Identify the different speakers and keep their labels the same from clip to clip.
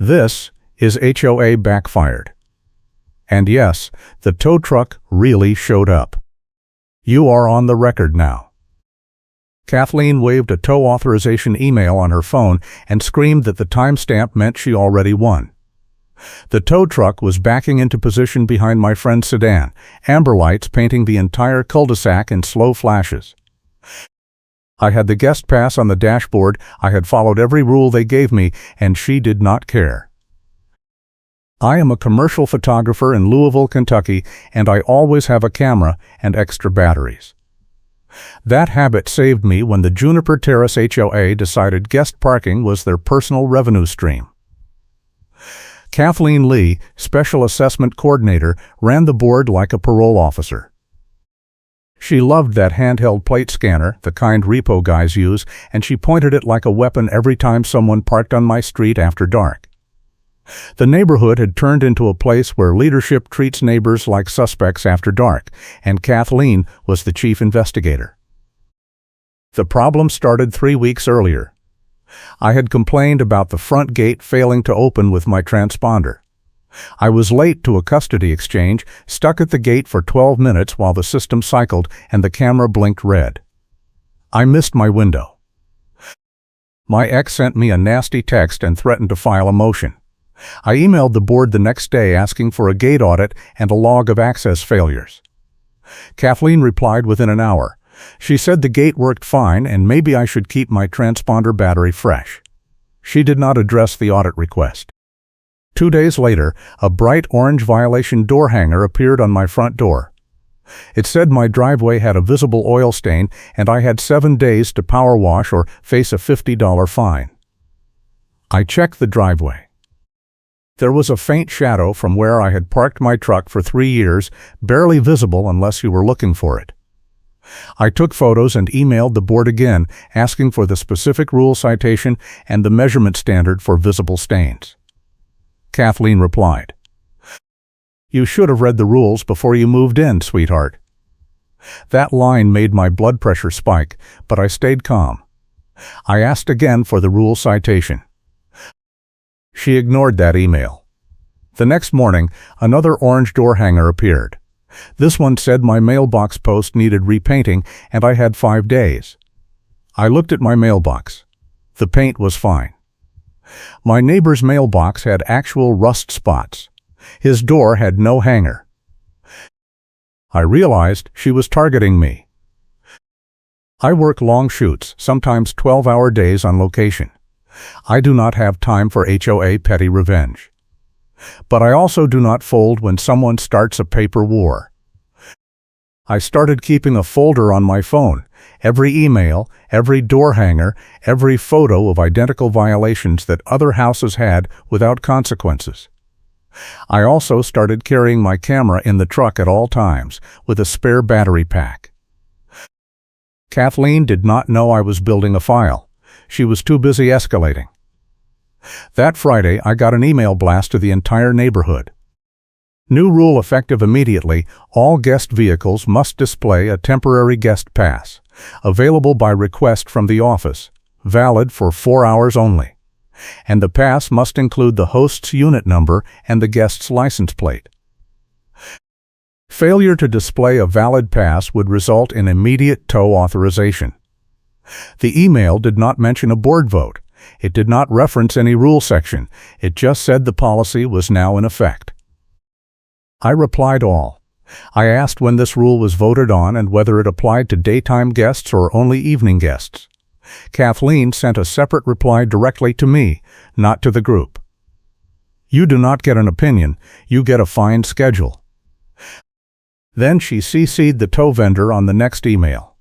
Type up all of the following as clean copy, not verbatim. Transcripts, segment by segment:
Speaker 1: This is HOA backfired. And yes, the tow truck really showed up. You are on the record now. Kathleen waved a tow authorization email on her phone and screamed that the timestamp meant she already won. The tow truck was backing into position behind my friend's sedan, amber lights painting the entire cul-de-sac in slow flashes. I had the guest pass on the dashboard, I had followed every rule they gave me, and she did not care. I am a commercial photographer in Louisville, Kentucky, and I always have a camera and extra batteries. That habit saved me when the Juniper Terrace HOA decided guest parking was their personal revenue stream. Kathleen Lee, Special Assessment Coordinator, ran the board like a parole officer. She loved that handheld plate scanner, the kind repo guys use, and she pointed it like a weapon every time someone parked on my street after dark. The neighborhood had turned into a place where leadership treats neighbors like suspects after dark, and Kathleen was the chief investigator. The problem started 3 weeks earlier. I had complained about the front gate failing to open with my transponder. I was late to a custody exchange, stuck at the gate for 12 minutes while the system cycled and the camera blinked red. I missed my window. My ex sent me a nasty text and threatened to file a motion. I emailed the board the next day asking for a gate audit and a log of access failures. Kathleen replied within an hour. She said the gate worked fine and maybe I should keep my transponder battery fresh. She did not address the audit request. 2 days later, a bright orange violation door hanger appeared on my front door. It said my driveway had a visible oil stain and I had 7 days to power wash or face a $50 fine. I checked the driveway. There was a faint shadow from where I had parked my truck for 3 years, barely visible unless you were looking for it. I took photos and emailed the board again, asking for the specific rule citation and the measurement standard for visible stains. Kathleen replied, "You should have read the rules before you moved in, sweetheart." That line made my blood pressure spike, but I stayed calm. I asked again for the rule citation. She ignored that email. The next morning, another orange door hanger appeared. This one said my mailbox post needed repainting and I had 5 days. I looked at my mailbox. The paint was fine. My neighbor's mailbox had actual rust spots. His door had no hanger. I realized she was targeting me. I work long shoots, sometimes 12-hour days on location. I do not have time for HOA petty revenge. But I also do not fold when someone starts a paper war. I started keeping a folder on my phone, every email, every door hanger, every photo of identical violations that other houses had without consequences. I also started carrying my camera in the truck at all times, with a spare battery pack. Kathleen did not know I was building a file. She was too busy escalating. That Friday, I got an email blast to the entire neighborhood. New rule effective immediately, all guest vehicles must display a temporary guest pass, available by request from the office, valid for 4 hours only. And the pass must include the host's unit number and the guest's license plate. Failure to display a valid pass would result in immediate tow authorization. The email did not mention a board vote. It did not reference any rule section. It just said the policy was now in effect. I replied all. I asked when this rule was voted on and whether it applied to daytime guests or only evening guests. Kathleen sent a separate reply directly to me, not to the group. You do not get an opinion, you get a fine schedule. Then she CC'd the tow vendor on the next email,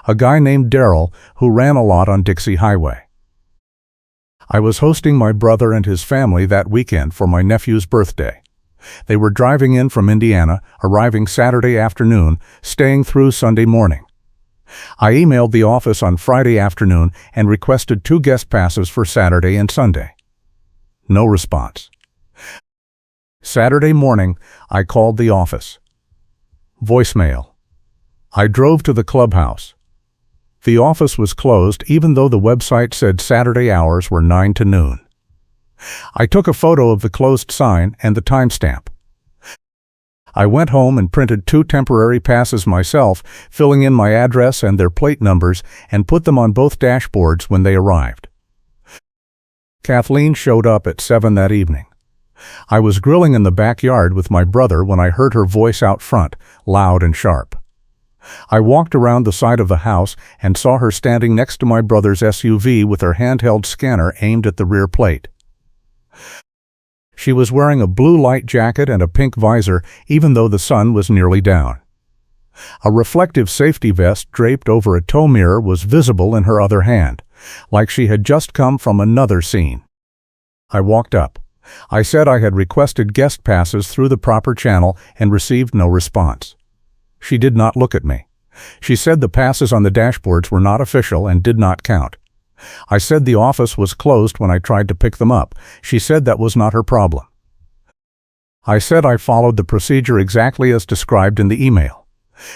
Speaker 1: a guy named Daryl who ran a lot on Dixie Highway. I was hosting my brother and his family that weekend for my nephew's birthday. They were driving in from Indiana, arriving Saturday afternoon, staying through Sunday morning. I emailed the office on Friday afternoon and requested 2 guest passes for Saturday and Sunday. No response. Saturday morning, I called the office. Voicemail. I drove to the clubhouse. The office was closed even though the website said Saturday hours were 9 to noon. I took a photo of the closed sign and the timestamp. I went home and printed 2 temporary passes myself, filling in my address and their plate numbers, and put them on both dashboards when they arrived. Kathleen showed up at 7 that evening. I was grilling in the backyard with my brother when I heard her voice out front, loud and sharp. I walked around the side of the house and saw her standing next to my brother's SUV with her handheld scanner aimed at the rear plate. She was wearing a blue light jacket and a pink visor, even though the sun was nearly down. A reflective safety vest draped over a tow mirror was visible in her other hand, like she had just come from another scene. I walked up. I said I had requested guest passes through the proper channel and received no response. She did not look at me. She said the passes on the dashboards were not official and did not count. I said the office was closed when I tried to pick them up. She said that was not her problem. I said I followed the procedure exactly as described in the email.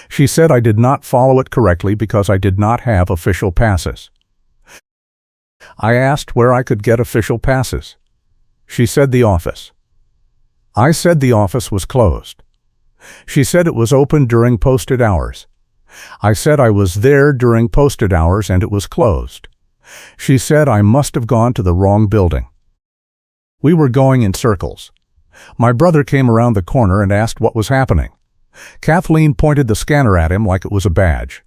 Speaker 1: She said I did not follow it correctly because I did not have official passes. I asked where I could get official passes. She said the office. I said the office was closed. She said it was open during posted hours. I said I was there during posted hours and it was closed. She said I must have gone to the wrong building. We were going in circles. My brother came around the corner and asked what was happening. Kathleen pointed the scanner at him like it was a badge.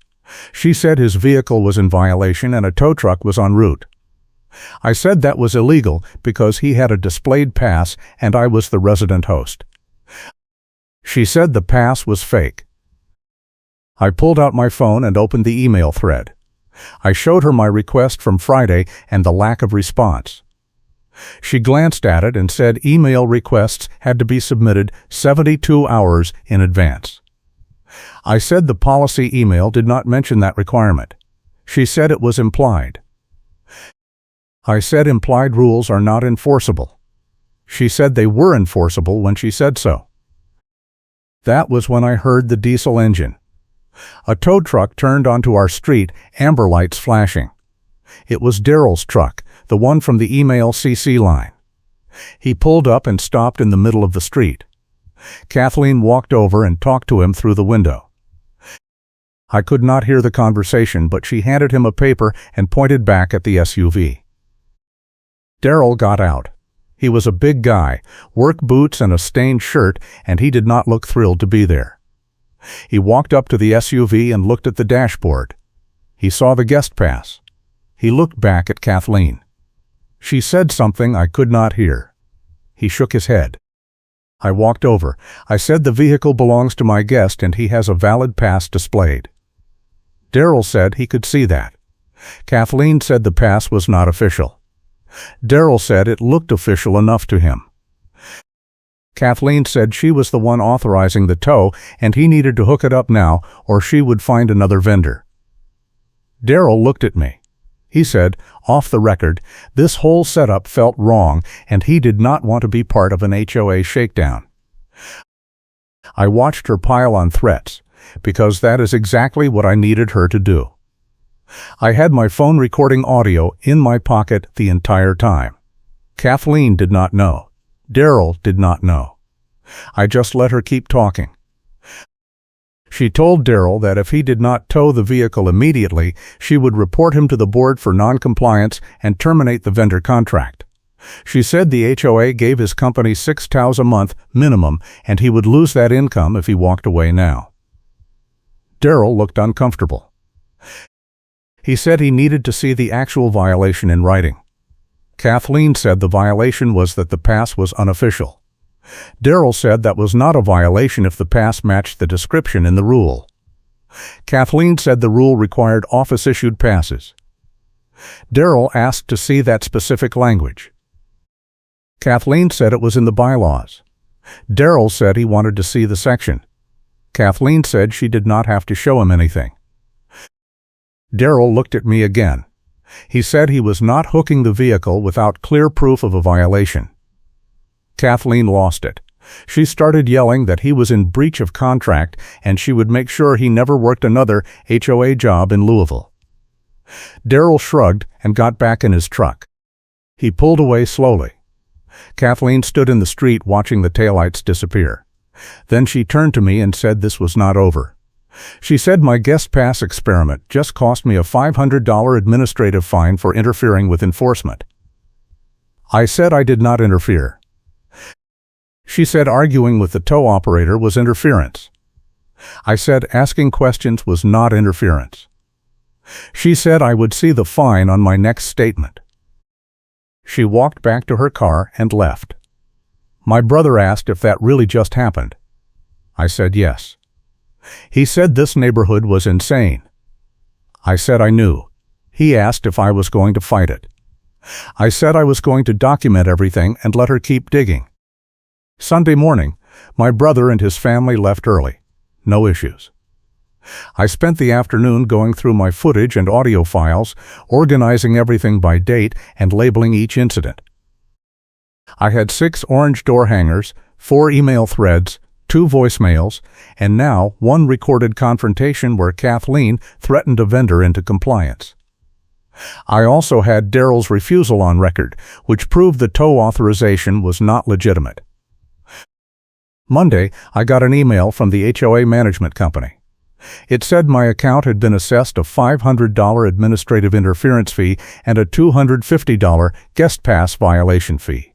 Speaker 1: She said his vehicle was in violation and a tow truck was en route. I said that was illegal because he had a displayed pass and I was the resident host. She said the pass was fake. I pulled out my phone and opened the email thread. I showed her my request from Friday and the lack of response. She glanced at it and said email requests had to be submitted 72 hours in advance. I said the policy email did not mention that requirement. She said it was implied. I said implied rules are not enforceable. She said they were enforceable when she said so. That was when I heard the diesel engine. A tow truck turned onto our street, amber lights flashing. It was Daryl's truck, the one from the email CC line. He pulled up and stopped in the middle of the street. Kathleen walked over and talked to him through the window. I could not hear the conversation, but she handed him a paper and pointed back at the SUV. Daryl got out. He was a big guy, work boots and a stained shirt, and he did not look thrilled to be there. He walked up to the SUV and looked at the dashboard. He saw the guest pass. He looked back at Kathleen. She said something I could not hear. He shook his head. I walked over. I said the vehicle belongs to my guest and he has a valid pass displayed. Daryl said he could see that. Kathleen said the pass was not official. Daryl said it looked official enough to him. Kathleen said she was the one authorizing the tow and he needed to hook it up now or she would find another vendor. Daryl looked at me. He said, off the record, this whole setup felt wrong and he did not want to be part of an HOA shakedown. I watched her pile on threats, because that is exactly what I needed her to do. I had my phone recording audio in my pocket the entire time. Kathleen did not know. Daryl did not know. I just let her keep talking. She told Daryl that if he did not tow the vehicle immediately, she would report him to the board for non-compliance and terminate the vendor contract. She said the HOA gave his company $6,000 a month minimum, and he would lose that income if he walked away now. Daryl looked uncomfortable. He said he needed to see the actual violation in writing. Kathleen said the violation was that the pass was unofficial. Daryl said that was not a violation if the pass matched the description in the rule. Kathleen said the rule required office-issued passes. Daryl asked to see that specific language. Kathleen said it was in the bylaws. Daryl said he wanted to see the section. Kathleen said she did not have to show him anything. Daryl looked at me again. He said he was not hooking the vehicle without clear proof of a violation. Kathleen lost it. She started yelling that he was in breach of contract and she would make sure he never worked another HOA job in Louisville. Daryl shrugged and got back in his truck. He pulled away slowly. Kathleen stood in the street watching the taillights disappear. Then she turned to me and said this was not over. She said my guest pass experiment just cost me a $500 administrative fine for interfering with enforcement. I said I did not interfere. She said arguing with the tow operator was interference. I said asking questions was not interference. She said I would see the fine on my next statement. She walked back to her car and left. My brother asked if that really just happened. I said yes. He said this neighborhood was insane. I said I knew. He asked if I was going to fight it. I said I was going to document everything and let her keep digging. Sunday morning, my brother and his family left early. No issues. I spent the afternoon going through my footage and audio files, organizing everything by date and labeling each incident. I had 6 orange door hangers, 4 email threads, 2 voicemails, and now 1 recorded confrontation where Kathleen threatened a vendor into compliance. I also had Daryl's refusal on record, which proved the tow authorization was not legitimate. Monday, I got an email from the HOA management company. It said my account had been assessed a $500 administrative interference fee and a $250 guest pass violation fee.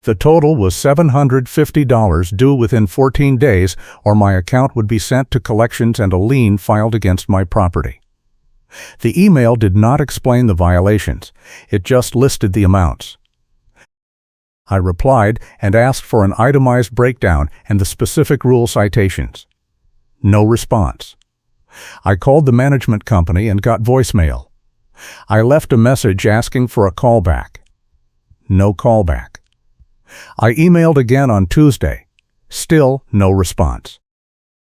Speaker 1: The total was $750 due within 14 days, or my account would be sent to collections and a lien filed against my property. The email did not explain the violations. It just listed the amounts. I replied and asked for an itemized breakdown and the specific rule citations. No response. I called the management company and got voicemail. I left a message asking for a callback. No callback. I emailed again on Tuesday. Still no response.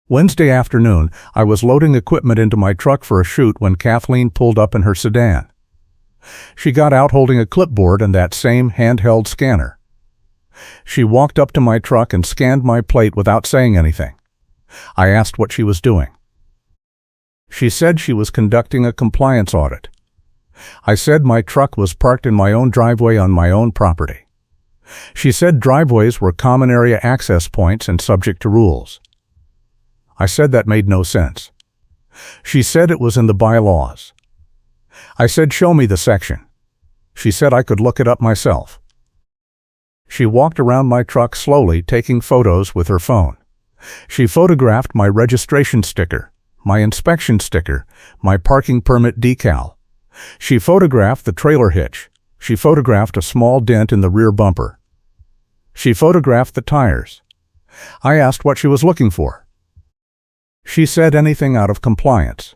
Speaker 1: Wednesday afternoon, I was loading equipment into my truck for a shoot when Kathleen pulled up in her sedan. She got out holding a clipboard and that same handheld scanner. She walked up to my truck and scanned my plate without saying anything. I asked what she was doing. She said she was conducting a compliance audit. I said my truck was parked in my own driveway on my own property. She said driveways were common area access points and subject to rules. I said that made no sense. She said it was in the bylaws. I said show me the section. She said I could look it up myself. She walked around my truck slowly, taking photos with her phone. She photographed my registration sticker, my inspection sticker, my parking permit decal. She photographed the trailer hitch. She photographed a small dent in the rear bumper. She photographed the tires. I asked what she was looking for. She said anything out of compliance.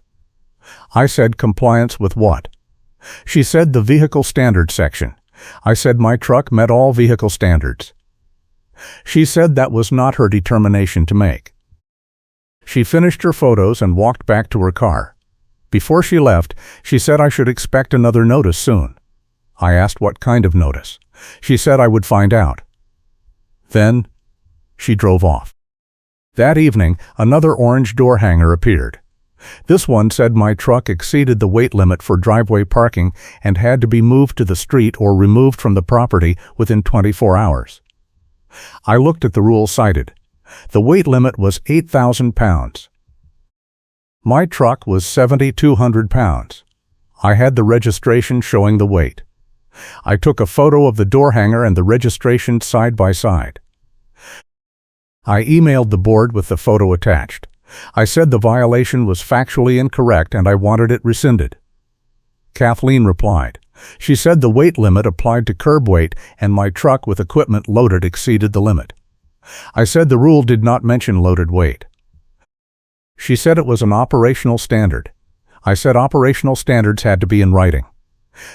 Speaker 1: I said compliance with what? She said the vehicle standards section. I said my truck met all vehicle standards. She said that was not her determination to make. She finished her photos and walked back to her car. Before she left, she said I should expect another notice soon. I asked what kind of notice. She said I would find out. Then, she drove off. That evening, another orange door hanger appeared. This one said my truck exceeded the weight limit for driveway parking and had to be moved to the street or removed from the property within 24 hours. I looked at the rule cited. The weight limit was 8,000 pounds. My truck was 7,200 pounds. I had the registration showing the weight. I took a photo of the door hanger and the registration side by side. I emailed the board with the photo attached. I said the violation was factually incorrect and I wanted it rescinded. Kathleen replied. She said the weight limit applied to curb weight and my truck with equipment loaded exceeded the limit. I said the rule did not mention loaded weight. She said it was an operational standard. I said operational standards had to be in writing.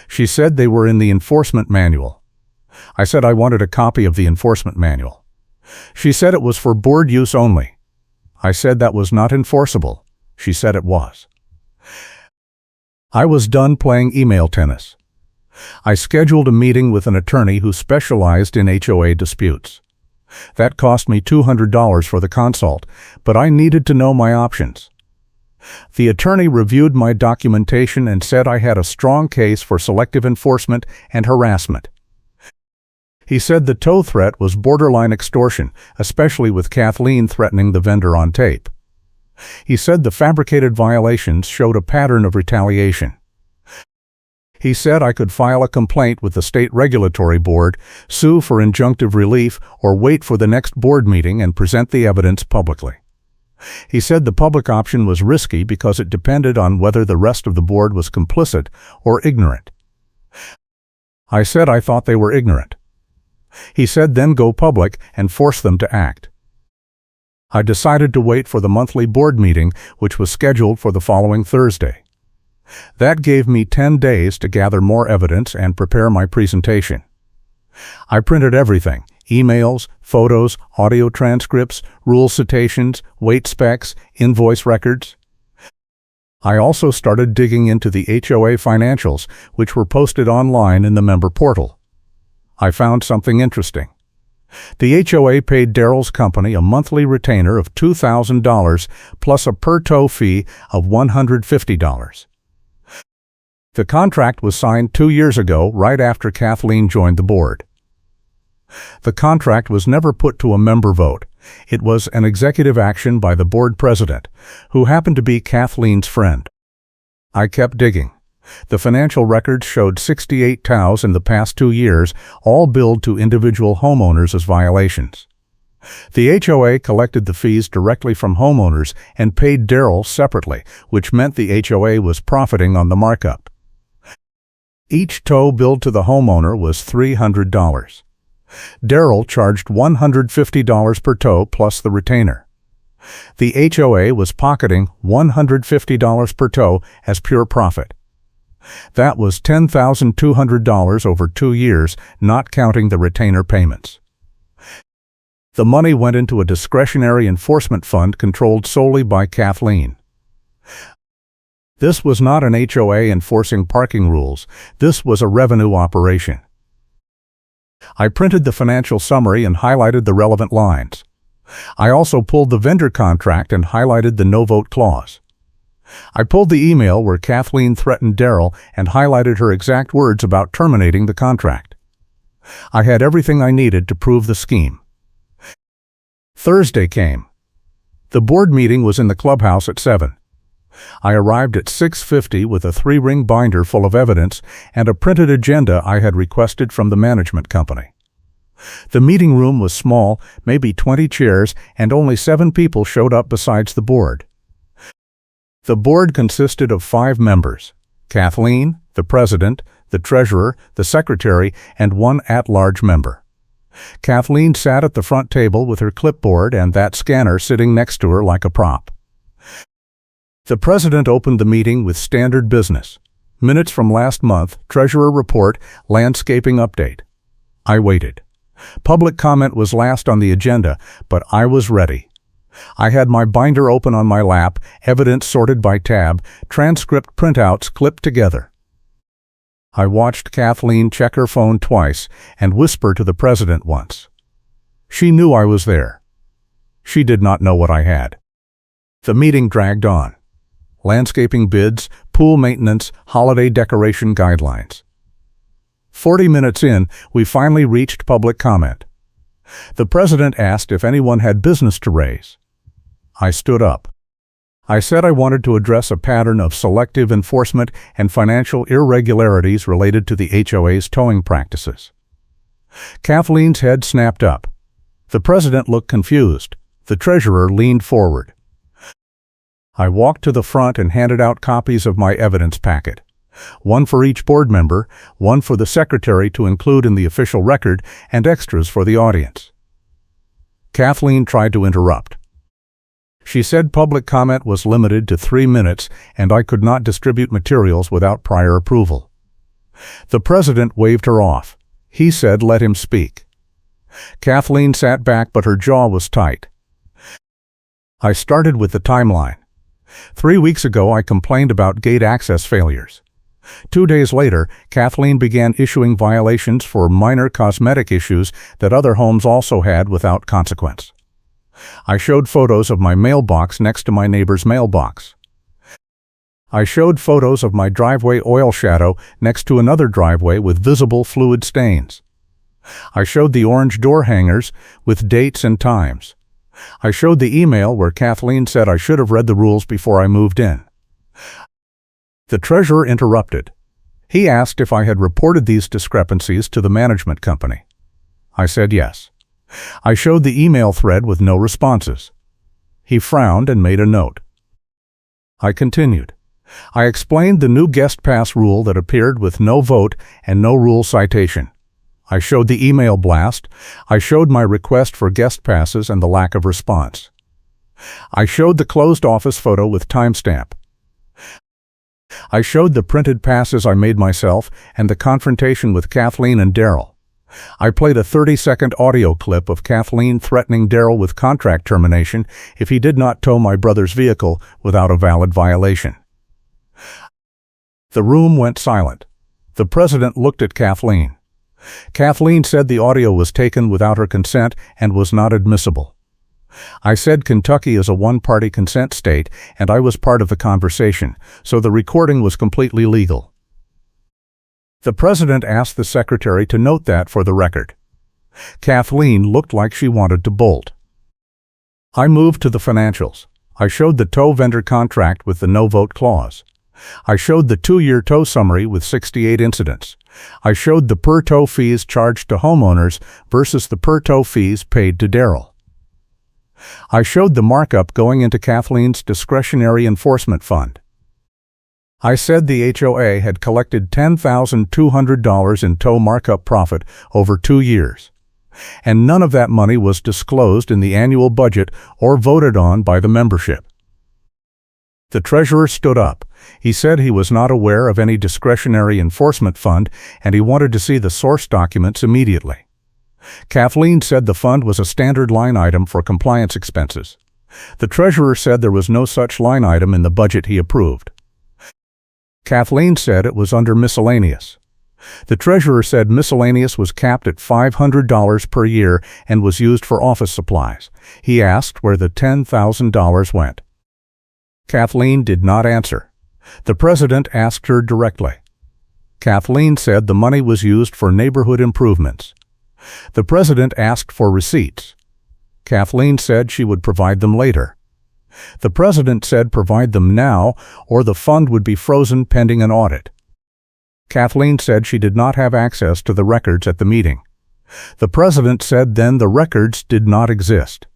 Speaker 1: She said they were in the enforcement manual. I said I wanted a copy of the enforcement manual. She said it was for board use only. I said that was not enforceable. She said it was. I was done playing email tennis. I scheduled a meeting with an attorney who specialized in HOA disputes. That cost me $200 for the consult, but I needed to know my options. The attorney reviewed my documentation and said I had a strong case for selective enforcement and harassment. He said the tow threat was borderline extortion, especially with Kathleen threatening the vendor on tape. He said the fabricated violations showed a pattern of retaliation. He said I could file a complaint with the state regulatory board, sue for injunctive relief, or wait for the next board meeting and present the evidence publicly. He said the public option was risky because it depended on whether the rest of the board was complicit or ignorant. I said I thought they were ignorant. He said then go public and force them to act. I decided to wait for the monthly board meeting, which was scheduled for the following Thursday. That gave me 10 days to gather more evidence and prepare my presentation. I printed everything: emails, photos, audio transcripts, rule citations, weight specs, invoice records. I also started digging into the HOA financials, which were posted online in the member portal. I found something interesting. The HOA paid Daryl's company a monthly retainer of $2,000 plus a per-tow fee of $150. The contract was signed 2 years ago, right after Kathleen joined the board. The contract was never put to a member vote. It was an executive action by the board president, who happened to be Kathleen's friend. I kept digging. The financial records showed 68 TOWs in the past 2 years, all billed to individual homeowners as violations. The HOA collected the fees directly from homeowners and paid Daryl separately, which meant the HOA was profiting on the markup. Each tow billed to the homeowner was $300. Daryl charged $150 per tow plus the retainer. The HOA was pocketing $150 per tow as pure profit. That was $10,200 over 2 years, not counting the retainer payments. The money went into a discretionary enforcement fund controlled solely by Kathleen. This was not an HOA enforcing parking rules. This was a revenue operation. I printed the financial summary and highlighted the relevant lines. I also pulled the vendor contract and highlighted the no-vote clause. I pulled the email where Kathleen threatened Daryl and highlighted her exact words about terminating the contract. I had everything I needed to prove the scheme. Thursday came. The board meeting was in the clubhouse at 7. I arrived at 6:50 with a 3-ring binder full of evidence and a printed agenda I had requested from the management company. The meeting room was small, maybe 20 chairs, and only 7 people showed up besides the board. The board consisted of 5 members: Kathleen, the president, the treasurer, the secretary, and 1 at-large member. Kathleen sat at the front table with her clipboard and that scanner sitting next to her like a prop. The president opened the meeting with standard business: minutes from last month, treasurer report, landscaping update. I waited. Public comment was last on the agenda, but I was ready. I had my binder open on my lap, evidence sorted by tab, transcript printouts clipped together. I watched Kathleen check her phone twice and whisper to the president once. She knew I was there. She did not know what I had. The meeting dragged on. Landscaping bids, pool maintenance, holiday decoration guidelines. 40 minutes in, we finally reached public comment. The president asked if anyone had business to raise. I stood up. I said I wanted to address a pattern of selective enforcement and financial irregularities related to the HOA's towing practices. Kathleen's head snapped up. The president looked confused. The treasurer leaned forward. I walked to the front and handed out copies of my evidence packet. 1 for each board member, 1 for the secretary to include in the official record, and extras for the audience. Kathleen tried to interrupt. She said public comment was limited to 3 minutes and I could not distribute materials without prior approval. The president waved her off. He said let him speak. Kathleen sat back, but her jaw was tight. I started with the timeline. 3 weeks ago, I complained about gate access failures. 2 days later, Kathleen began issuing violations for minor cosmetic issues that other homes also had without consequence. I showed photos of my mailbox next to my neighbor's mailbox. I showed photos of my driveway oil shadow next to another driveway with visible fluid stains. I showed the orange door hangers with dates and times. I showed the email where Kathleen said I should have read the rules before I moved in. The treasurer interrupted. He asked if I had reported these discrepancies to the management company. I said yes. I showed the email thread with no responses. He frowned and made a note. I continued. I explained the new guest pass rule that appeared with no vote and no rule citation. I showed the email blast. I showed my request for guest passes and the lack of response. I showed the closed office photo with timestamp. I showed the printed passes I made myself and the confrontation with Kathleen and Daryl. I played a 30-second audio clip of Kathleen threatening Daryl with contract termination if he did not tow my brother's vehicle without a valid violation. The room went silent. The president looked at Kathleen. Kathleen said the audio was taken without her consent and was not admissible. I said Kentucky is a one-party consent state, and I was part of the conversation, so the recording was completely legal. The president asked the secretary to note that for the record. Kathleen looked like she wanted to bolt. I moved to the financials. I showed the tow vendor contract with the no-vote clause. I showed the 2-year tow summary with 68 incidents. I showed the per-tow fees charged to homeowners versus the per-tow fees paid to Daryl. I showed the markup going into Kathleen's discretionary enforcement fund. I said the HOA had collected $10,200 in tow markup profit over 2 years, and none of that money was disclosed in the annual budget or voted on by the membership. The treasurer stood up. He said he was not aware of any discretionary enforcement fund and he wanted to see the source documents immediately. Kathleen said the fund was a standard line item for compliance expenses. The treasurer said there was no such line item in the budget he approved. Kathleen said it was under miscellaneous. The treasurer said miscellaneous was capped at $500 per year and was used for office supplies. He asked where the $10,000 went. Kathleen did not answer. The president asked her directly. Kathleen said the money was used for neighborhood improvements. The president asked for receipts. Kathleen said she would provide them later. The president said provide them now or the fund would be frozen pending an audit. Kathleen said she did not have access to the records at the meeting. The president said then the records did not exist.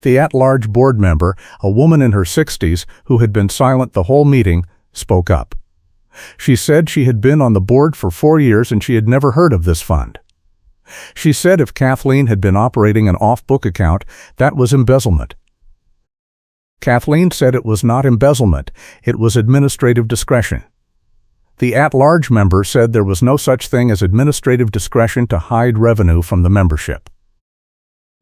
Speaker 1: The at-large board member, a woman in her 60s who had been silent the whole meeting, spoke up. She said she had been on the board for 4 years and she had never heard of this fund. She said if Kathleen had been operating an off-book account, that was embezzlement. Kathleen said it was not embezzlement, it was administrative discretion. The at-large member said there was no such thing as administrative discretion to hide revenue from the membership.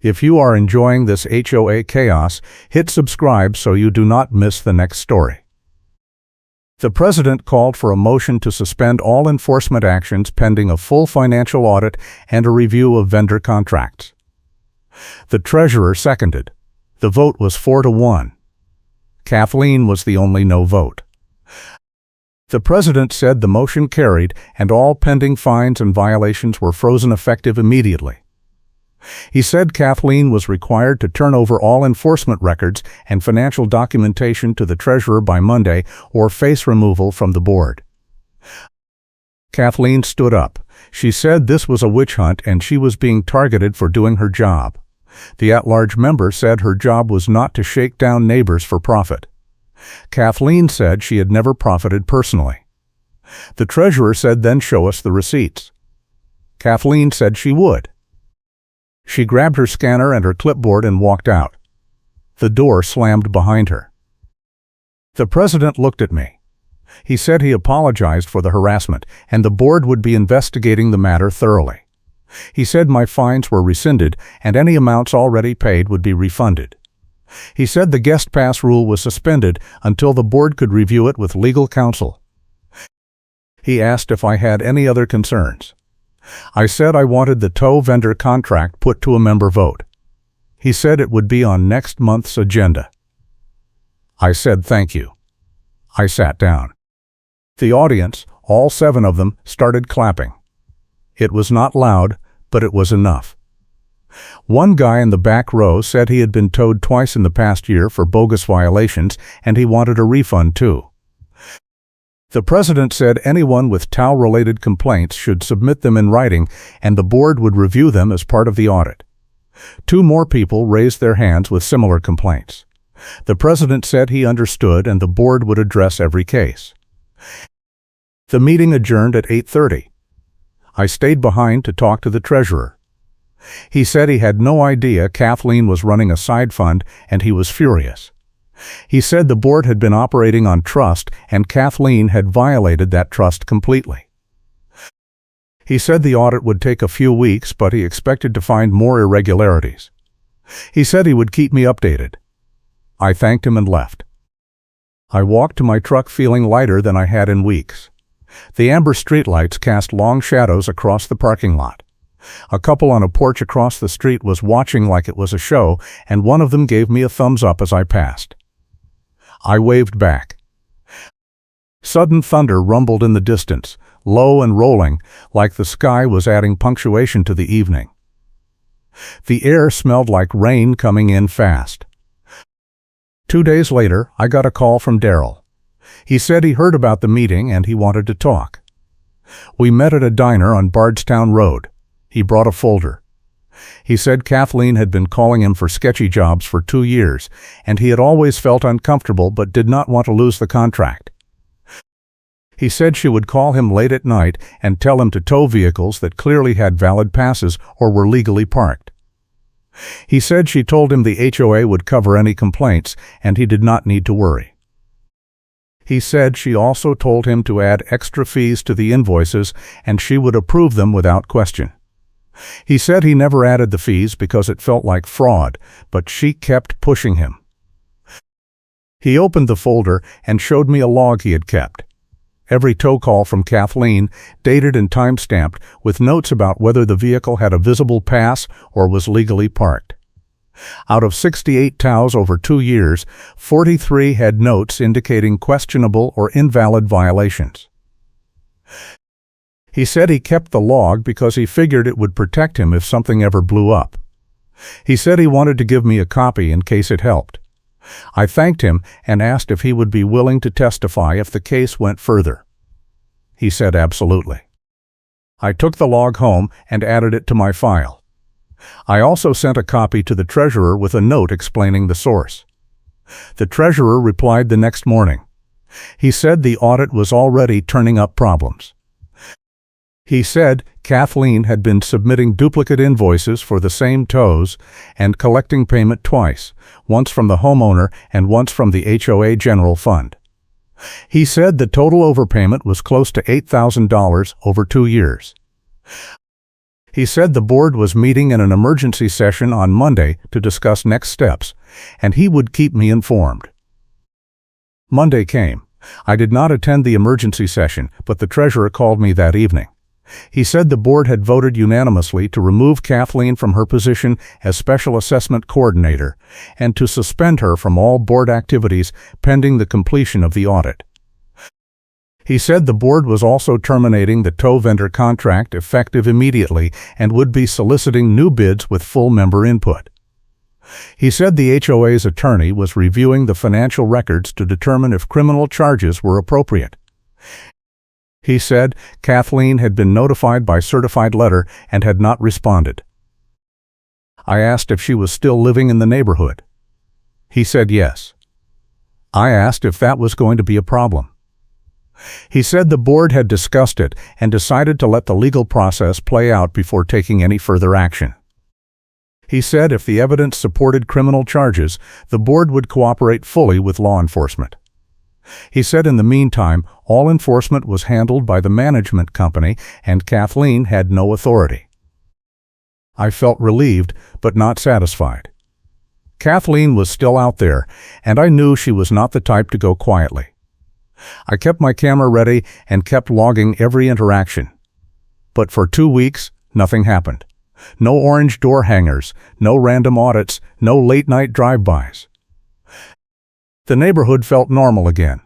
Speaker 1: If you are enjoying this HOA chaos, hit subscribe so you do not miss the next story. The president called for a motion to suspend all enforcement actions pending a full financial audit and a review of vendor contracts. The treasurer seconded. The vote was 4-1. Kathleen was the only no vote. The president said the motion carried and all pending fines and violations were frozen effective immediately. He said Kathleen was required to turn over all enforcement records and financial documentation to the treasurer by Monday or face removal from the board. Kathleen stood up. She said this was a witch hunt and she was being targeted for doing her job. The at-large member said her job was not to shake down neighbors for profit. Kathleen said she had never profited personally. The treasurer said then show us the receipts. Kathleen said she would. She grabbed her scanner and her clipboard and walked out. The door slammed behind her. The president looked at me. He said he apologized for the harassment and the board would be investigating the matter thoroughly. He said my fines were rescinded and any amounts already paid would be refunded. He said the guest pass rule was suspended until the board could review it with legal counsel. He asked if I had any other concerns. I said I wanted the tow vendor contract put to a member vote. He said it would be on next month's agenda. I said thank you. I sat down. The audience, all 7 of them, started clapping. It was not loud, but it was enough. One guy in the back row said he had been towed twice in the past year for bogus violations, and he wanted a refund too. The president said anyone with TOW-related complaints should submit them in writing, and the board would review them as part of the audit. 2 more people raised their hands with similar complaints. The president said he understood and the board would address every case. The meeting adjourned at 8:30. I stayed behind to talk to the treasurer. He said he had no idea Kathleen was running a side fund, and he was furious. He said the board had been operating on trust and Kathleen had violated that trust completely. He said the audit would take a few weeks, but he expected to find more irregularities. He said he would keep me updated. I thanked him and left. I walked to my truck feeling lighter than I had in weeks. The amber streetlights cast long shadows across the parking lot. A couple on a porch across the street was watching like it was a show, and one of them gave me a thumbs up as I passed. I waved back. Sudden thunder rumbled in the distance, low and rolling, like the sky was adding punctuation to the evening. The air smelled like rain coming in fast. 2 days later, I got a call from Daryl. He said he heard about the meeting and he wanted to talk. We met at a diner on Bardstown Road. He brought a folder. He said Kathleen had been calling him for sketchy jobs for 2 years, and he had always felt uncomfortable but did not want to lose the contract. He said she would call him late at night and tell him to tow vehicles that clearly had valid passes or were legally parked. He said she told him the HOA would cover any complaints, and he did not need to worry. He said she also told him to add extra fees to the invoices, and she would approve them without question. He said he never added the fees because it felt like fraud, but she kept pushing him. He opened the folder and showed me a log he had kept. Every tow call from Kathleen, dated and time-stamped, with notes about whether the vehicle had a visible pass or was legally parked. Out of 68 tows over 2 years, 43 had notes indicating questionable or invalid violations. He said he kept the log because he figured it would protect him if something ever blew up. He said he wanted to give me a copy in case it helped. I thanked him and asked if he would be willing to testify if the case went further. He said absolutely. I took the log home and added it to my file. I also sent a copy to the treasurer with a note explaining the source. The treasurer replied the next morning. He said the audit was already turning up problems. He said Kathleen had been submitting duplicate invoices for the same tows and collecting payment twice, once from the homeowner and once from the HOA general fund. He said the total overpayment was close to $8,000 over 2 years. He said the board was meeting in an emergency session on Monday to discuss next steps, and he would keep me informed. Monday came. I did not attend the emergency session, but the treasurer called me that evening. He said the board had voted unanimously to remove Kathleen from her position as Special Assessment Coordinator and to suspend her from all board activities pending the completion of the audit. He said the board was also terminating the tow vendor contract effective immediately and would be soliciting new bids with full member input. He said the HOA's attorney was reviewing the financial records to determine if criminal charges were appropriate. He said Kathleen had been notified by certified letter and had not responded. I asked if she was still living in the neighborhood. He said yes. I asked if that was going to be a problem. He said the board had discussed it and decided to let the legal process play out before taking any further action. He said if the evidence supported criminal charges, the board would cooperate fully with law enforcement. He said in the meantime, all enforcement was handled by the management company and Kathleen had no authority. I felt relieved, but not satisfied. Kathleen was still out there, and I knew she was not the type to go quietly. I kept my camera ready and kept logging every interaction. But for 2 weeks, nothing happened. No orange door hangers, no random audits, no late-night drive-bys. The neighborhood felt normal again.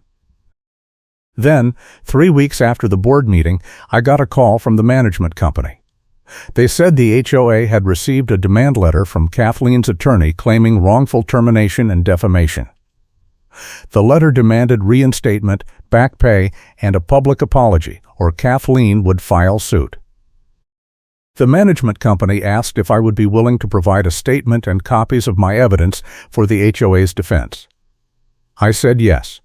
Speaker 1: Then, 3 weeks after the board meeting, I got a call from the management company. They said the HOA had received a demand letter from Kathleen's attorney claiming wrongful termination and defamation. The letter demanded reinstatement, back pay, and a public apology, or Kathleen would file suit. The management company asked if I would be willing to provide a statement and copies of my evidence for the HOA's defense. I said yes.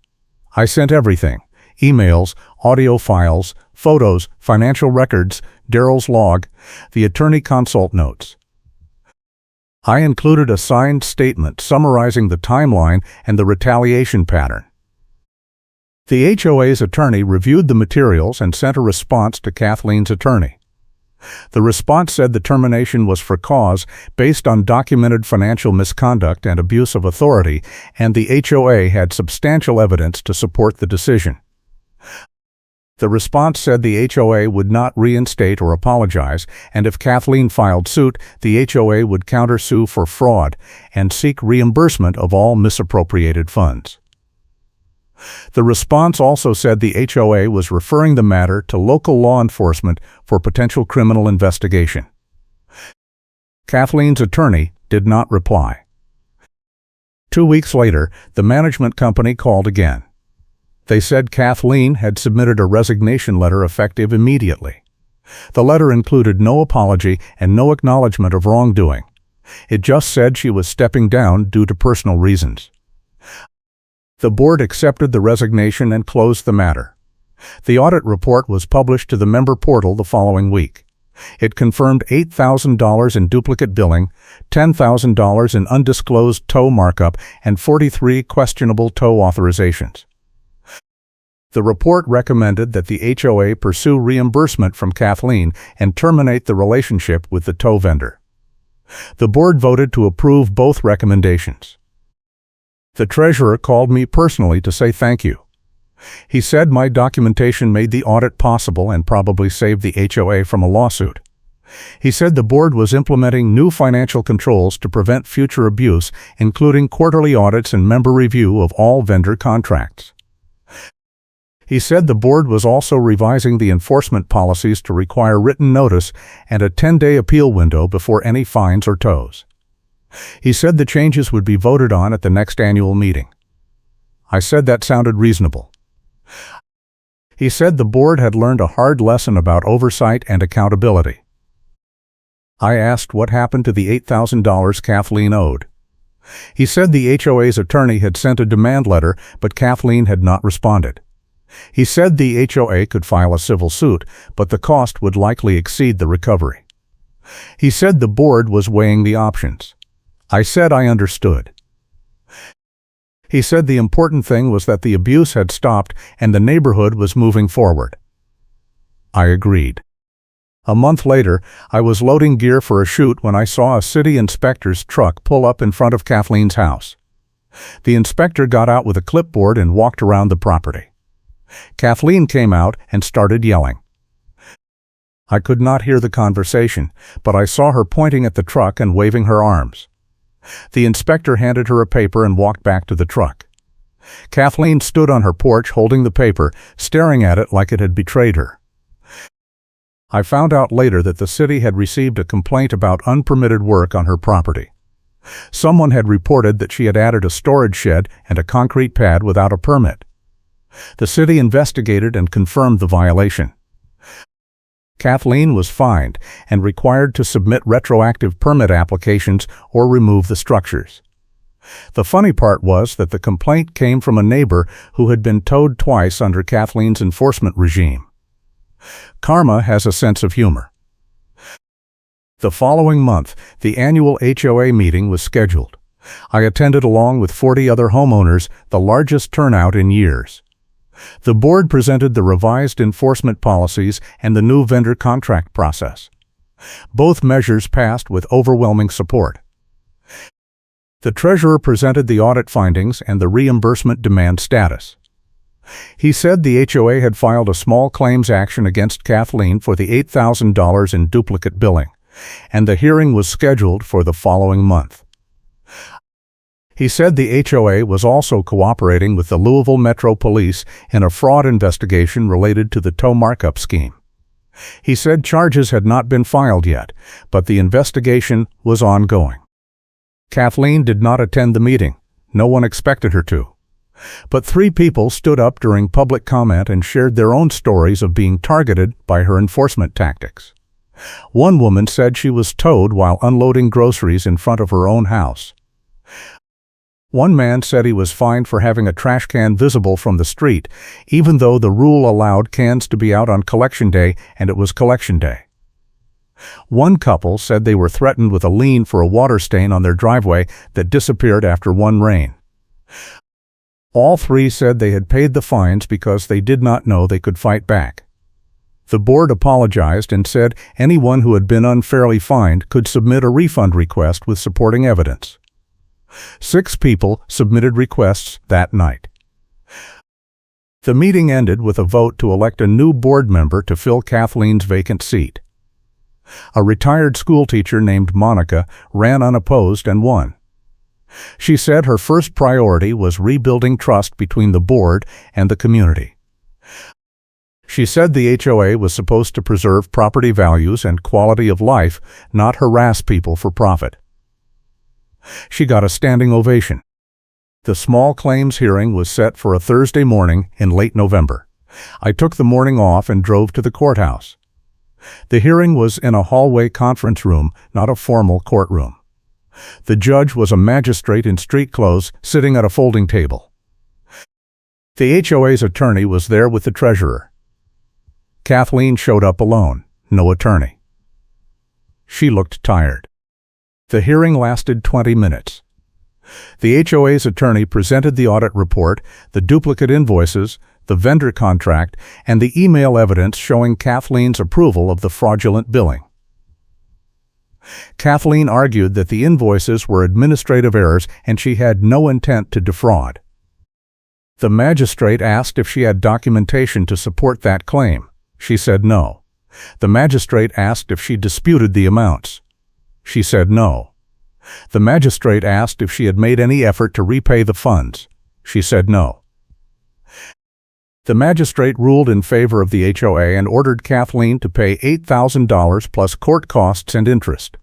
Speaker 1: I sent everything: emails, audio files, photos, financial records, Daryl's log, the attorney consult notes. I included a signed statement summarizing the timeline and the retaliation pattern. The HOA's attorney reviewed the materials and sent a response to Kathleen's attorney. The response said the termination was for cause based on documented financial misconduct and abuse of authority, and the HOA had substantial evidence to support the decision. The response said the HOA would not reinstate or apologize, and if Kathleen filed suit, the HOA would countersue for fraud and seek reimbursement of all misappropriated funds. The response also said the HOA was referring the matter to local law enforcement for potential criminal investigation. Kathleen's attorney did not reply. 2 weeks later, the management company called again. They said Kathleen had submitted a resignation letter effective immediately. The letter included no apology and no acknowledgement of wrongdoing. It just said she was stepping down due to personal reasons. The board accepted the resignation and closed the matter. The audit report was published to the member portal the following week. It confirmed $8,000 in duplicate billing, $10,000 in undisclosed tow markup, and 43 questionable tow authorizations. The report recommended that the HOA pursue reimbursement from Kathleen and terminate the relationship with the tow vendor. The board voted to approve both recommendations. The treasurer called me personally to say thank you. He said my documentation made the audit possible and probably saved the HOA from a lawsuit. He said the board was implementing new financial controls to prevent future abuse, including quarterly audits and member review of all vendor contracts. He said the board was also revising the enforcement policies to require written notice and a 10-day appeal window before any fines or tows. He said the changes would be voted on at the next annual meeting. I said that sounded reasonable. He said the board had learned a hard lesson about oversight and accountability. I asked what happened to the $8,000 Kathleen owed. He said the HOA's attorney had sent a demand letter, but Kathleen had not responded. He said the HOA could file a civil suit, but the cost would likely exceed the recovery. He said the board was weighing the options. I said I understood. He said the important thing was that the abuse had stopped and the neighborhood was moving forward. I agreed. A month later, I was loading gear for a shoot when I saw a city inspector's truck pull up in front of Kathleen's house. The inspector got out with a clipboard and walked around the property. Kathleen came out and started yelling. I could not hear the conversation, but I saw her pointing at the truck and waving her arms. The inspector handed her a paper and walked back to the truck. Kathleen stood on her porch holding the paper, staring at it like it had betrayed her. I found out later that the city had received a complaint about unpermitted work on her property. Someone had reported that she had added a storage shed and a concrete pad without a permit. The city investigated and confirmed the violation. Kathleen was fined and required to submit retroactive permit applications or remove the structures. The funny part was that the complaint came from a neighbor who had been towed twice under Kathleen's enforcement regime. Karma has a sense of humor. The following month, the annual HOA meeting was scheduled. I attended along with 40 other homeowners, the largest turnout in years. The board presented the revised enforcement policies and the new vendor contract process. Both measures passed with overwhelming support. The treasurer presented the audit findings and the reimbursement demand status. He said the HOA had filed a small claims action against Kathleen for the $8,000 in duplicate billing, and the hearing was scheduled for the following month. He said the HOA was also cooperating with the Louisville Metro Police in a fraud investigation related to the tow markup scheme. He said charges had not been filed yet, but the investigation was ongoing. Kathleen did not attend the meeting. No one expected her to. But 3 people stood up during public comment and shared their own stories of being targeted by her enforcement tactics. One woman said she was towed while unloading groceries in front of her own house. One man said he was fined for having a trash can visible from the street, even though the rule allowed cans to be out on collection day and it was collection day. One couple said they were threatened with a lien for a water stain on their driveway that disappeared after one rain. All 3 said they had paid the fines because they did not know they could fight back. The board apologized and said anyone who had been unfairly fined could submit a refund request with supporting evidence. 6 people submitted requests that night. The meeting ended with a vote to elect a new board member to fill Kathleen's vacant seat. A retired schoolteacher named Monica ran unopposed and won. She said her first priority was rebuilding trust between the board and the community. She said the HOA was supposed to preserve property values and quality of life, not harass people for profit. She got a standing ovation. The small claims hearing was set for a Thursday morning in late November. I took the morning off and drove to the courthouse. The hearing was in a hallway conference room, not a formal courtroom. The judge was a magistrate in street clothes sitting at a folding table. The HOA's attorney was there with the treasurer. Kathleen showed up alone, no attorney. She looked tired. The hearing lasted 20 minutes. The HOA's attorney presented the audit report, the duplicate invoices, the vendor contract, and the email evidence showing Kathleen's approval of the fraudulent billing. Kathleen argued that the invoices were administrative errors and she had no intent to defraud. The magistrate asked if she had documentation to support that claim. She said no. The magistrate asked if she disputed the amounts. She said no. The magistrate asked if she had made any effort to repay the funds. She said no. The magistrate ruled in favor of the HOA and ordered Kathleen to pay $8,000 plus court costs and interest.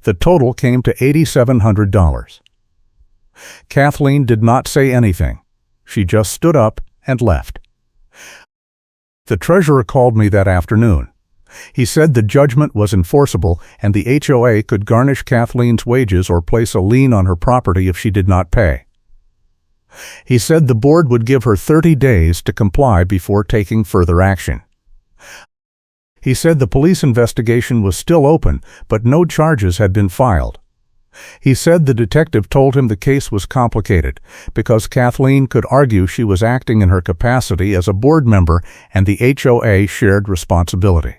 Speaker 1: The total came to $8,700. Kathleen did not say anything. She just stood up and left. The treasurer called me that afternoon. He said the judgment was enforceable and the HOA could garnish Kathleen's wages or place a lien on her property if she did not pay. He said the board would give her 30 days to comply before taking further action. He said the police investigation was still open, but no charges had been filed. He said the detective told him the case was complicated because Kathleen could argue she was acting in her capacity as a board member and the HOA shared responsibility.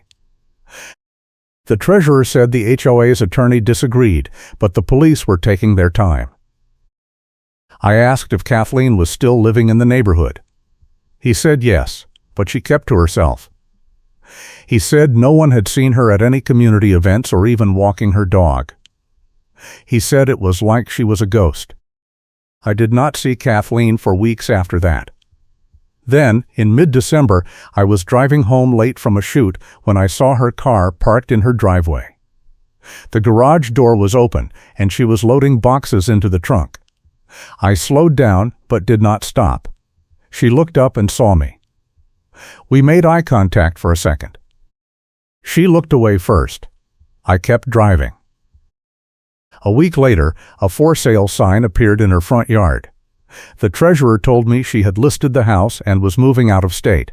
Speaker 1: The treasurer said the HOA's attorney disagreed, but the police were taking their time. I asked if Kathleen was still living in the neighborhood. He said yes, but she kept to herself. He said no one had seen her at any community events or even walking her dog. He said it was like she was a ghost. I did not see Kathleen for weeks after that. Then, in mid-December, I was driving home late from a shoot when I saw her car parked in her driveway. The garage door was open, and she was loading boxes into the trunk. I slowed down, but did not stop. She looked up and saw me. We made eye contact for a second. She looked away first. I kept driving. A week later, a for sale sign appeared in her front yard. The treasurer told me she had listed the house and was moving out of state.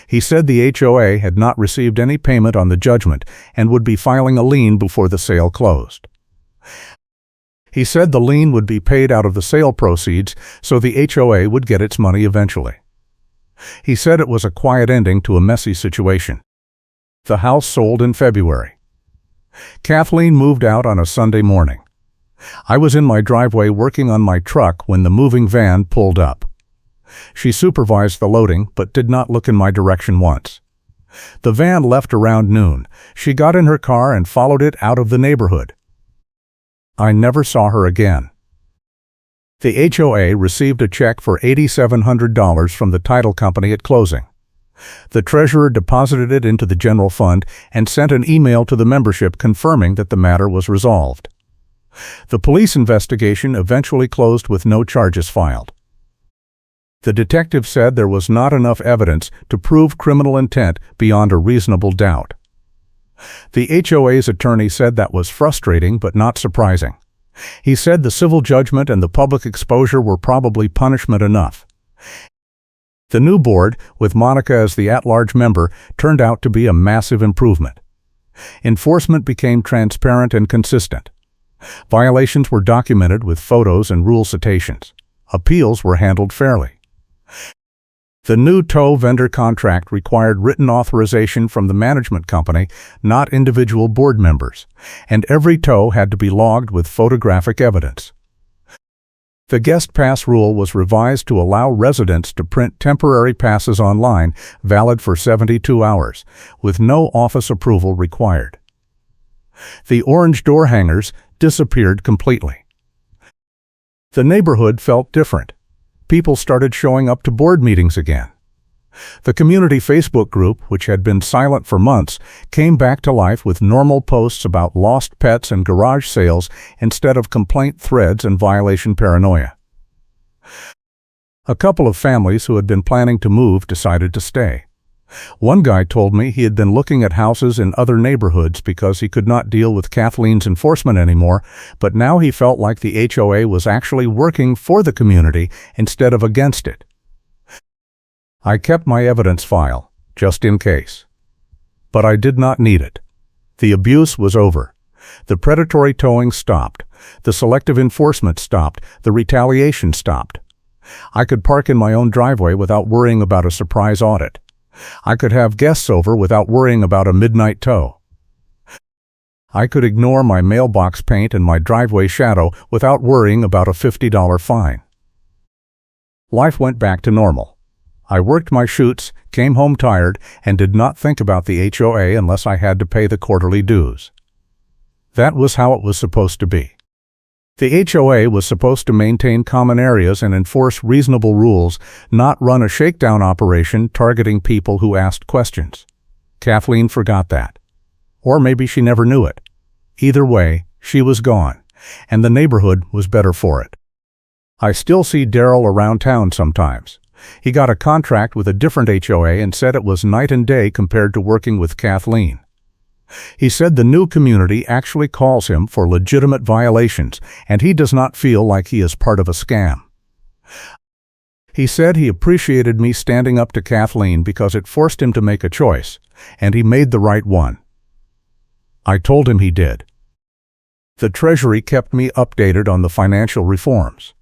Speaker 1: He said the HOA had not received any payment on the judgment and would be filing a lien before the sale closed. He said the lien would be paid out of the sale proceeds, so the HOA would get its money eventually. He said it was a quiet ending to a messy situation. The house sold in February. Kathleen moved out on a Sunday morning. I was in my driveway working on my truck when the moving van pulled up. She supervised the loading but did not look in my direction once. The van left around noon. She got in her car and followed it out of the neighborhood. I never saw her again. The HOA received a check for $8,700 from the title company at closing. The treasurer deposited it into the general fund and sent an email to the membership confirming that the matter was resolved. The police investigation eventually closed with no charges filed. The detective said there was not enough evidence to prove criminal intent beyond a reasonable doubt. The HOA's attorney said that was frustrating but not surprising. He said the civil judgment and the public exposure were probably punishment enough. The new board, with Monica as the at-large member, turned out to be a massive improvement. Enforcement became transparent and consistent. Violations were documented with photos and rule citations. Appeals were handled fairly. The new tow vendor contract required written authorization from the management company, not individual board members, and every tow had to be logged with photographic evidence. The guest pass rule was revised to allow residents to print temporary passes online, valid for 72 hours, with no office approval required. The orange door hangers disappeared completely. The neighborhood felt different. People started showing up to board meetings again. The community Facebook group, which had been silent for months, came back to life with normal posts about lost pets and garage sales instead of complaint threads and violation paranoia. A couple of families who had been planning to move decided to stay. One guy told me he had been looking at houses in other neighborhoods because he could not deal with Kathleen's enforcement anymore, but now he felt like the HOA was actually working for the community instead of against it. I kept my evidence file, just in case. But I did not need it. The abuse was over. The predatory towing stopped. The selective enforcement stopped. The retaliation stopped. I could park in my own driveway without worrying about a surprise audit. I could have guests over without worrying about a midnight tow. I could ignore my mailbox paint and my driveway shadow without worrying about a $50 fine. Life went back to normal. I worked my shoots, came home tired, and did not think about the HOA unless I had to pay the quarterly dues. That was how it was supposed to be. The HOA was supposed to maintain common areas and enforce reasonable rules, not run a shakedown operation targeting people who asked questions. Kathleen forgot that. Or maybe she never knew it. Either way, she was gone, and the neighborhood was better for it. I still see Daryl around town sometimes. He got a contract with a different HOA and said it was night and day compared to working with Kathleen. He said the new community actually calls him for legitimate violations, and he does not feel like he is part of a scam. He said he appreciated me standing up to Kathleen because it forced him to make a choice, and he made the right one. I told him he did. The Treasury kept me updated on the financial reforms.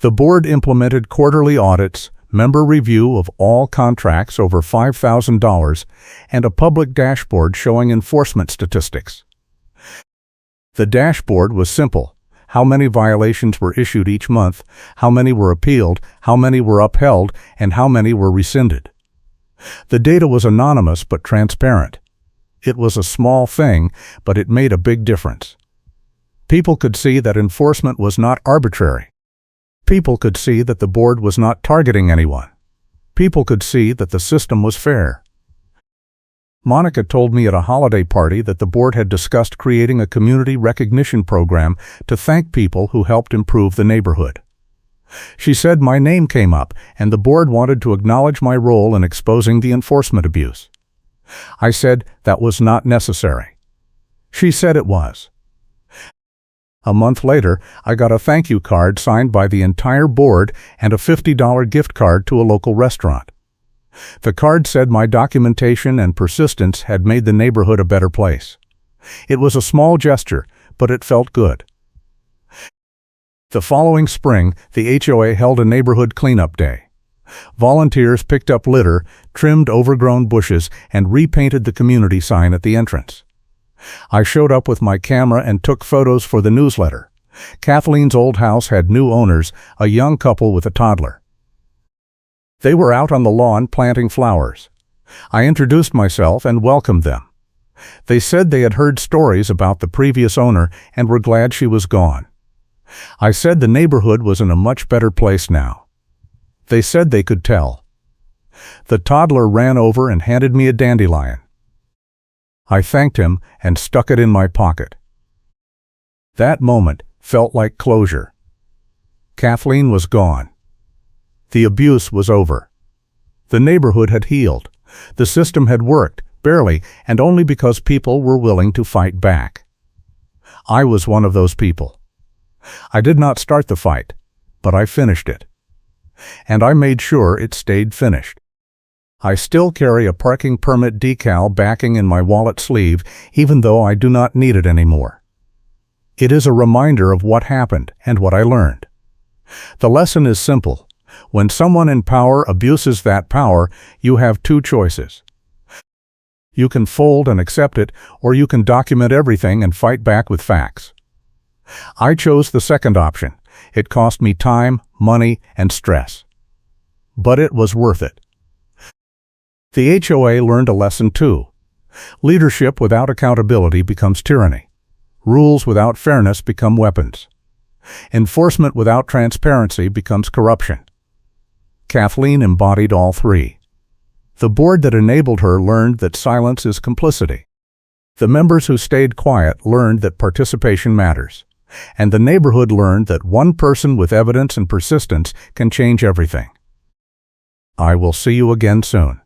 Speaker 1: The board implemented quarterly audits, member review of all contracts over $5,000, and a public dashboard showing enforcement statistics. The dashboard was simple: how many violations were issued each month, how many were appealed, how many were upheld, and how many were rescinded. The data was anonymous but transparent. It was a small thing, but it made a big difference. People could see that enforcement was not arbitrary. People could see that the board was not targeting anyone. People could see that the system was fair. Monica told me at a holiday party that the board had discussed creating a community recognition program to thank people who helped improve the neighborhood. She said my name came up, and the board wanted to acknowledge my role in exposing the enforcement abuse. I said that was not necessary. She said it was. A month later, I got a thank you card signed by the entire board and a $50 gift card to a local restaurant. The card said my documentation and persistence had made the neighborhood a better place. It was a small gesture, but it felt good. The following spring, the HOA held a neighborhood cleanup day. Volunteers picked up litter, trimmed overgrown bushes, and repainted the community sign at the entrance. I showed up with my camera and took photos for the newsletter. Kathleen's old house had new owners, a young couple with a toddler. They were out on the lawn planting flowers. I introduced myself and welcomed them. They said they had heard stories about the previous owner and were glad she was gone. I said the neighborhood was in a much better place now. They said they could tell. The toddler ran over and handed me a dandelion. I thanked him and stuck it in my pocket. That moment felt like closure. Kathleen was gone. The abuse was over. The neighborhood had healed. The system had worked, barely, and only because people were willing to fight back. I was one of those people. I did not start the fight, but I finished it. And I made sure it stayed finished. I still carry a parking permit decal backing in my wallet sleeve, even though I do not need it anymore. It is a reminder of what happened and what I learned. The lesson is simple. When someone in power abuses that power, you have two choices. You can fold and accept it, or you can document everything and fight back with facts. I chose the second option. It cost me time, money, and stress. But it was worth it. The HOA learned a lesson too. Leadership without accountability becomes tyranny. Rules without fairness become weapons. Enforcement without transparency becomes corruption. Kathleen embodied all three. The board that enabled her learned that silence is complicity. The members who stayed quiet learned that participation matters. And the neighborhood learned that one person with evidence and persistence can change everything. I will see you again soon.